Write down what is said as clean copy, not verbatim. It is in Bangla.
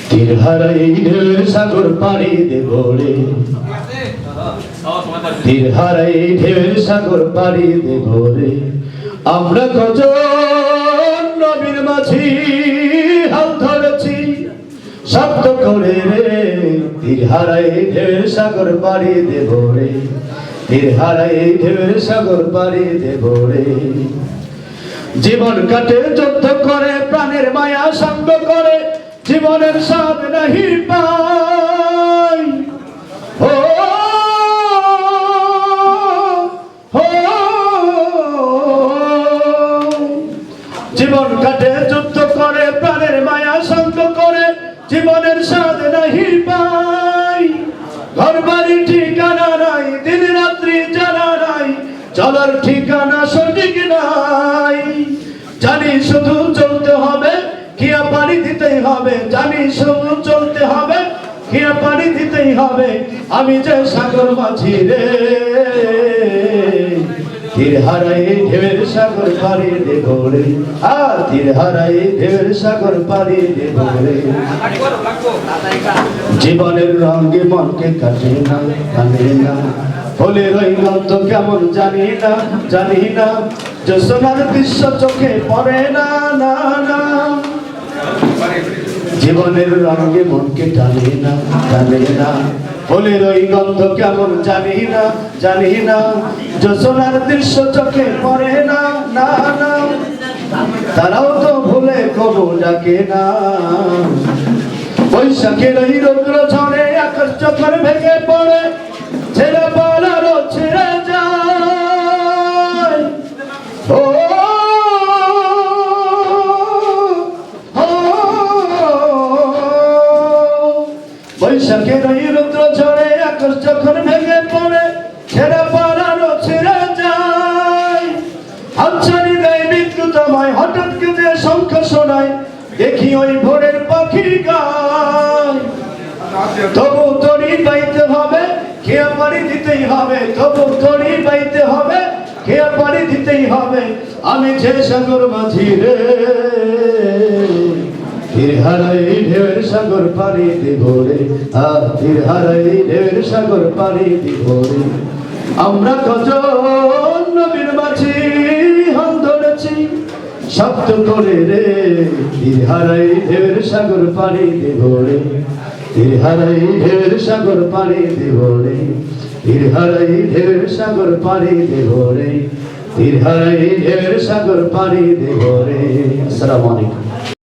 তীর হারাই ঢেউয়ের সাগর পাড়ি দেব রে, তীর হারাই ঢেউয়ের সাগর পাড়ি দেব রে। আমরা কজন নবীর মাঝি হাল ধরেছি শব্দ করে রে, তীর হারাই ঢেউয়ের সাগর পাড়ি দেব রে, তীর হারাই ঢেউয়ের সাগর পাড়ি দেব রে। জীবন কাটে যুদ্ধ করে, প্রাণের মায়া সঙ্গ করে, জীবনের স্বাদ নাহি পাই। ও জীবন কাটে যুদ্ধ করে, প্রাণের মায়া সঙ্গ করে, জীবনের স্বাদ নাহি পাই। ঘর বাড়ি ঠিকানা নাই, দিন রাত্রি জানা নাই, চলার ঠিকানা সঠিক নাই। জানি শুধু চলতে হবে, খিয়া পানি দিতেই হবে, জানি শুধু চলতে হবে, খিয়া পানি দিতেই হবে। আমি যে সাগর মাঝি রে, তীর হারাই ঢেউয়ের সাগর পাড়ি দেব রে, তীর হারাই ঢেউয়ের সাগর পাড়ি দেব রে। জীবনের রঙে মনকে কাটে না, কাটে না, ফুলের ওই গন্ধ কেমন জানি না, জানি না, জ্যোৎস্নার দৃশ্য চোখে পড়ে না, না না। জীবনের রঙে মনকে টানে না, টানে না, ফুলের ওই গন্ধ কেমন জানি না, জানি না, জ্যোৎস্নার দৃশ্য চোখে পড়ে না, না না। তারাও তো ভুলে কবু ডাকে না। বৈশাখের ওই রৌদ্র ঝড়ে আকাশ যখন ভেঙে পড়ে, ছেড়ে পালারও ছেড়ে যায়। ও বৈশাখের ওই রৌদ্র ঝড়ে আকাশ যখন ভেঙে পড়ে, ছেড়ে পালারও ছেড়ে যায়। হাতছানি দেয় বিদ্যুতময়, হঠাৎ কেঁদে শঙ্খ শোনায়, দেখি ওই ভোরের পাখি গায়। তবু তরি পাইতে হবে, খেয়া পানি দিতেই হবে, তবু তরি পাইতে হবে, খেয়া পানি দিতেই হবে। আমি যে সাগর মাঝি রে, তীর হারাই ঢেউয়ের সাগর পাড়ি দেব রে, তীর হারাই ঢেউয়ের সাগর পাড়ি দেব রে। আমরা কজন নবীর মাঝি হাল ধরেছি শব্দ করে রে, তীর হারাই ঢেউয়ের সাগর পাড়ি দেব রে, তীর হারাই ঢেউয়ের সাগর পাড়ি দেব রে, তীর হারাই ঢেউয়ের সাগর পাড়ি দেব রে, তীর হারাই ঢেউয়ের সাগর পাড়ি দেব রে। আসসালামু আলাইকুম।